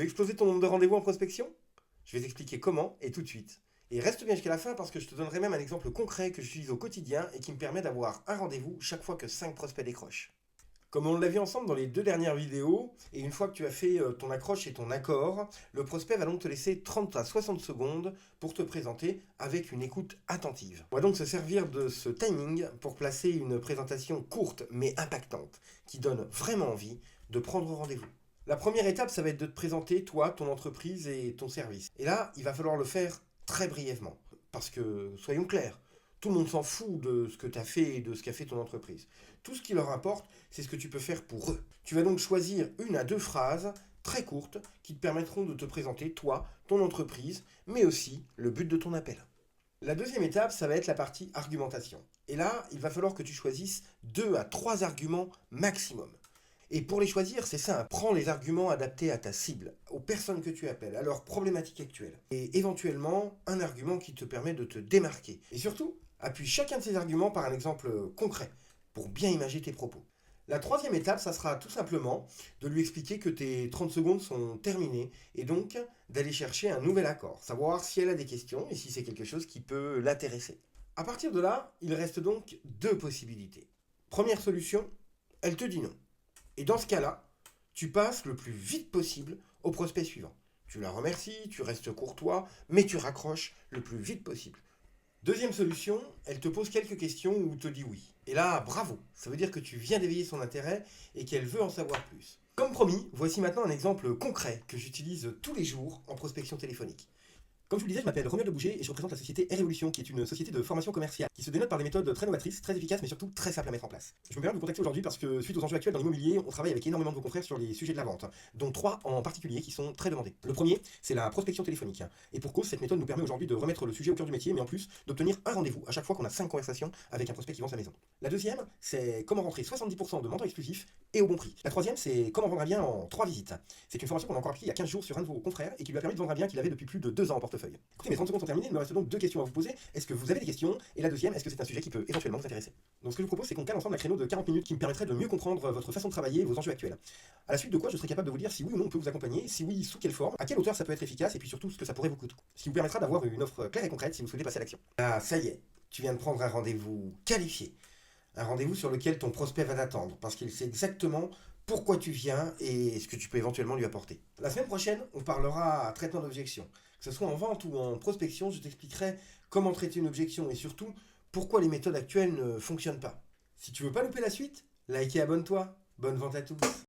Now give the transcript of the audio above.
exploser ton nombre de rendez-vous en prospection? Je vais t'expliquer comment et tout de suite. Et reste bien jusqu'à la fin parce que je te donnerai même un exemple concret que j'utilise au quotidien et qui me permet d'avoir un rendez-vous chaque fois que 5 prospects décrochent. Comme on l'a vu ensemble dans les 2 dernières vidéos, et une fois que tu as fait ton accroche et ton accord, le prospect va donc te laisser 30 à 60 secondes pour te présenter avec une écoute attentive. On va donc se servir de ce timing pour placer une présentation courte mais impactante, qui donne vraiment envie de prendre rendez-vous. La première étape, ça va être de te présenter, toi, ton entreprise et ton service. Et là, il va falloir le faire très brièvement. Parce que, soyons clairs, tout le monde s'en fout de ce que tu as fait et de ce qu'a fait ton entreprise. Tout ce qui leur importe, c'est ce que tu peux faire pour eux. Tu vas donc choisir 1 à 2 phrases très courtes qui te permettront de te présenter, toi, ton entreprise, mais aussi le but de ton appel. La deuxième étape, ça va être la partie argumentation. Et là, il va falloir que tu choisisses 2 à 3 arguments maximum. Et pour les choisir, c'est simple. Prends les arguments adaptés à ta cible, aux personnes que tu appelles, à leurs problématiques actuelles. Et éventuellement, un argument qui te permet de te démarquer. Et surtout, appuie chacun de ces arguments par un exemple concret, pour bien imager tes propos. La troisième étape, ça sera tout simplement de lui expliquer que tes 30 secondes sont terminées et donc d'aller chercher un nouvel accord, savoir si elle a des questions et si c'est quelque chose qui peut l'intéresser. À partir de là, il reste donc 2 possibilités. Première solution, elle te dit non. Et dans ce cas-là, tu passes le plus vite possible au prospect suivant. Tu la remercies, tu restes courtois, mais tu raccroches le plus vite possible. Deuxième solution, elle te pose quelques questions ou te dit oui. Et là, bravo, ça veut dire que tu viens d'éveiller son intérêt et qu'elle veut en savoir plus. Comme promis, voici maintenant un exemple concret que j'utilise tous les jours en prospection téléphonique. Comme je vous le disais, je m'appelle Romuald Bouger et je représente la société R-Evolution, qui est une société de formation commerciale, qui se dénote par des méthodes très novatrices, très efficaces, mais surtout très simples à mettre en place. Je me permets de vous contacter aujourd'hui parce que, suite aux enjeux actuels dans l'immobilier, on travaille avec énormément de vos confrères sur les sujets de la vente, dont 3 en particulier qui sont très demandés. Le premier, c'est la prospection téléphonique. Et pour cause, cette méthode nous permet aujourd'hui de remettre le sujet au cœur du métier, mais en plus d'obtenir un rendez-vous à chaque fois qu'on a 5 conversations avec un prospect qui vend sa maison. La deuxième, c'est comment rentrer 70% de mandats exclusifs et au bon prix. La troisième, c'est comment vendre un bien en 3 visites. C'est une formation qu'on a encore appris il y a 15 jours sur un de vos confrères et qui lui a permis de vendre un bien qu'il avait depuis plus de 2 ans en portefeuille. Écoutez, mes 30 secondes sont terminées, il me reste donc 2 questions à vous poser. Est-ce que vous avez des questions? Et la deuxième, est-ce que c'est un sujet qui peut éventuellement vous intéresser? Donc ce que je vous propose, c'est qu'on cale ensemble un créneau de 40 minutes qui me permettrait de mieux comprendre votre façon de travailler et vos enjeux actuels. À la suite de quoi, je serai capable de vous dire si oui ou non on peut vous accompagner, si oui, sous quelle forme, à quelle hauteur ça peut être efficace et puis surtout ce que ça pourrait vous coûter. Ce qui vous permettra d'avoir une offre claire et concrète si vous souhaitez passer à l'action. Ah, ça y est, tu viens de prendre un rendez-vous qualifié. Un rendez-vous sur lequel ton prospect va t'attendre parce qu'il sait exactement pourquoi tu viens et ce que tu peux éventuellement lui apporter. La semaine prochaine, on parlera traitement d'objection. Que ce soit en vente ou en prospection, je t'expliquerai comment traiter une objection et surtout pourquoi les méthodes actuelles ne fonctionnent pas. Si tu veux pas louper la suite, like et abonne-toi. Bonne vente à tous.